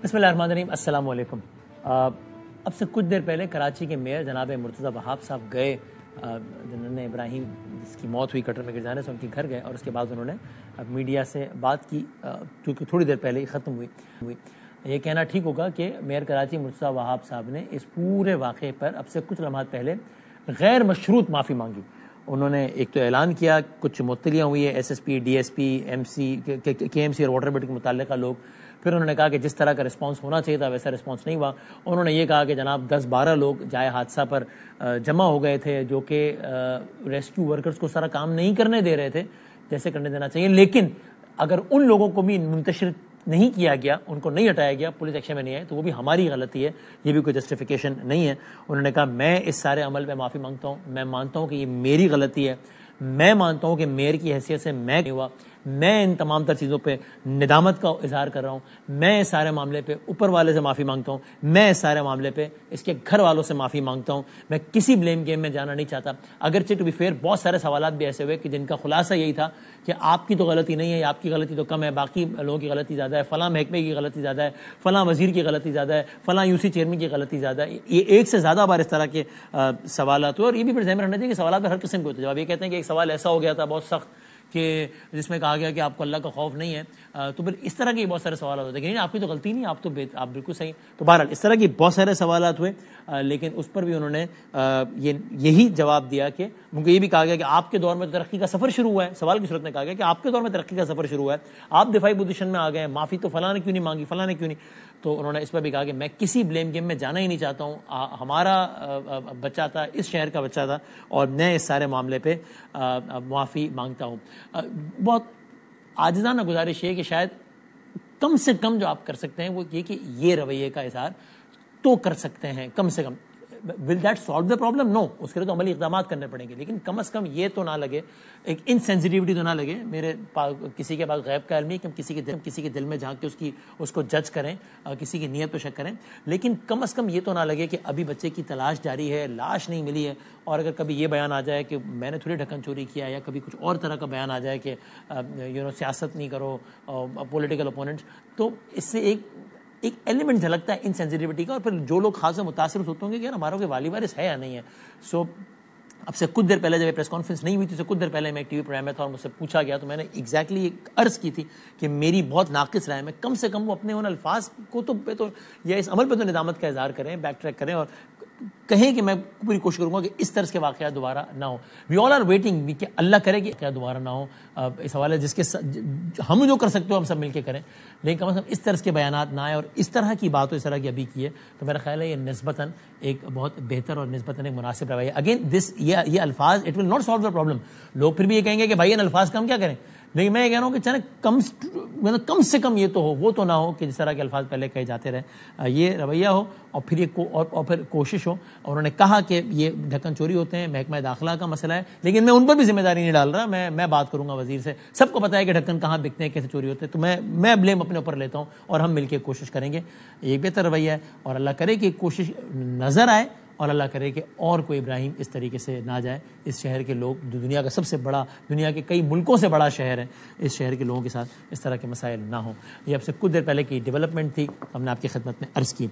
बिस्मिल्लाहिर्रहमानिर्रहीम, अस्सलाम वालेकुम। अब से कुछ देर पहले कराची के मेयर जनाब मुर्तज़ा वहाब साहब गए, जिन्होंने इब्राहिम जिसकी मौत हुई कटर में गिर जाने से, उनके घर गए और उसके बाद उन्होंने मीडिया से बात की, क्योंकि थोड़ी देर पहले ही ख़त्म हुई। ये कहना ठीक होगा कि मेयर कराची मुर्तज़ा वहाब साहब ने इस पूरे वाक़े पर अब से कुछ लम्हात पहले गैर मशरूत माफ़ी मांगी। उन्होंने एक तो ऐलान किया, कुछ मुअत्तलियाँ हुई है, SSP, DSP, MC, KMC और वाटर बोर्ड के मुताल्लिक़ लोग। फिर उन्होंने कहा कि जिस तरह का रिस्पांस होना चाहिए था वैसा रिस्पांस नहीं हुआ। उन्होंने ये कहा कि जनाब 10-12 लोग जाए हादसा पर जमा हो गए थे, जो कि रेस्क्यू वर्कर्स को सारा काम नहीं करने दे रहे थे जैसे करने देना चाहिए, लेकिन अगर उन लोगों को भी मुंतशिर नहीं किया गया, उनको नहीं हटाया गया, पुलिस एक्शन में नहीं आई, तो वो भी हमारी गलती है, ये भी कोई जस्टिफिकेशन नहीं है। उन्होंने कहा मैं इस सारे अमल पे माफ़ी मांगता हूँ, मैं मानता हूँ कि ये मेरी गलती है, मैं मानता हूँ कि मेयर की हैसियत से मैं नहीं हुआ, मैं इन तमाम तर चीज़ों पे निदामत का इजहार कर रहा हूँ, मैं इस सारे मामले पे ऊपर वाले से माफ़ी मांगता हूँ, मैं इस सारे मामले पे इसके घर वालों से माफ़ी मांगता हूँ, मैं किसी ब्लेम गेम में जाना नहीं चाहता। अगरचे टू बी फेयर बहुत सारे सवालात भी ऐसे हुए कि जिनका खुलासा यही था कि आपकी तो गलती नहीं है, आपकी गलती तो कम है, बाकी लोगों की गलती ज़्यादा है, फलां महकमे की गलती ज़्यादा है, फलां वज़ीर की गलती ज़्यादा है, फलां UC चेयरमैन की गलती ज़्यादा है। ये एक से ज़्यादा बार इस तरह के सवालात हुए, और ये भी फिर ज़हन में रखना चाहिए कि सवालात में हर किस्म के होते हैं। जब आप ये कहते हैं कि एक सवाल ऐसा हो गया था बहुत सख्त कि जिसमें कहा गया कि आपको अल्लाह का खौफ नहीं है, तो फिर इस तरह के बहुत सारे सवाल होते हैं कि नहीं आपकी तो गलती नहीं, आप बिल्कुल सही। तो बहरहाल इस तरह की बहुत सारे सवाल हुए, लेकिन उस पर भी उन्होंने यही जवाब दिया कि उनको ये भी कहा गया कि आपके दौर में तरक्की का सफ़र शुरू हुआ है। सवाल की सूरत में कहा गया कि आपके दौर में तरक्की का सफ़र शुरू हुआ है, आप दिफाई पोजीशन में आ गए, माफ़ी तो फलां ने क्यों नहीं मांगी, फलां ने क्यों नहीं। तो उन्होंने इस पर भी कहा कि मैं किसी ब्लेम गेम में जाना ही नहीं चाहता हूँ, हमारा बच्चा था, इस शहर का बच्चा था, और मैं इस सारे मामले पे माफ़ी मांगता हूँ। बहुत आजिज़ाना गुजारिश है कि शायद कम से कम जो आप कर सकते हैं वो ये कि ये रवैये का इज़हार तो कर सकते हैं, कम से कम। Will that solve the problem? No, उसके लिए तो अमली इक़दामात करने पड़ेंगे, लेकिन कम से कम ये तो ना लगे, एक इनसेंसिटिविटी तो ना लगे मेरे किसी के पास गैब का इल्म नहीं कि हम किसी के दिल में झांक के उसको जज करें, किसी की नीयत पर शक करें, लेकिन कम से कम ये तो ना लगे कि अभी बच्चे की तलाश जारी है, लाश नहीं मिली है, और अगर कभी ये बयान आ जाए कि मैंने थोड़ी ढक्कन चोरी किया, या कभी कुछ और तरह का बयान आ जाए कि सियासत नहीं करो, पॉलिटिकल ओपोनेंट्स, तो इससे एक एलिमेंट झलकता है इनसेंसिटिविटी का, और फिर जो लोग खास मुतासिर होते होंगे कि यार हमारा कोई वाली वारिस है या नहीं है। सो अब से कुछ देर पहले जब प्रेस कॉन्फ्रेंस नहीं हुई थी, कुछ देर पहले मैं एक TV प्रोग्राम में था और मुझसे पूछा गया, तो मैंने एग्जैक्टली एक अर्ज़ की थी कि मेरी बहुत नाकिस राय में कम से कम वो अपने उन अल्फाज को तो या इस अमल पे तो निदामत का इज़हार करें, बैक ट्रैक करें, और कहें कि मैं पूरी कोशिश करूंगा कि इस तरह के वाक़यात दोबारा ना हो। वी ऑल आर वेटिंग कि अल्लाह करे कि क्या दोबारा ना हो। इस हवाले जिसके हम जो कर सकते हो हम सब मिलके करें, लेकिन कम से कम इस तरह के बयानात ना आए, और इस तरह की बात इस तरह की अभी की है, तो मेरा ख्याल है ये निस्बतन एक बहुत बेहतर और निस्बतन एक मुनासिब रवैया। अगेन दिस ये अल्फाज it will not solve the problem. लोग फिर भी ये कहेंगे कि भाई इन अल्फाज का हम क्या करें, लेकिन मैं ये कह रहा हूँ कि चले कम से कम ये तो हो, वो तो ना हो कि जिस तरह के अल्फाज पहले कहे जाते रहे, ये रवैया हो, और फिर और फिर कोशिश हो। और उन्होंने कहा कि ये ढक्कन चोरी होते हैं, महकमा दाखिला का मसला है, लेकिन मैं उन पर भी जिम्मेदारी नहीं डाल रहा, मैं बात करूंगा वजीर से। सबको पता है कि ढक्कन कहाँ बिकते हैं, कैसे चोरी होते हैं, तो मैं ब्लेम अपने ऊपर लेता हूँ, और हम मिलकर कोशिश करेंगे। ये बेहतर रवैया है, और अल्लाह करे कि कोशिश नज़र आए, और अल्लाह करे कि और कोई इब्राहिम इस तरीके से ना जाए। इस शहर के लोग, जो दुनिया का सबसे बड़ा, दुनिया के कई मुल्कों से बड़ा शहर है, इस शहर के लोगों के साथ इस तरह के मसाइल ना हो। ये अब से कुछ देर पहले की डेवलपमेंट थी, हमने आपकी खिदमत में अर्ज़ की।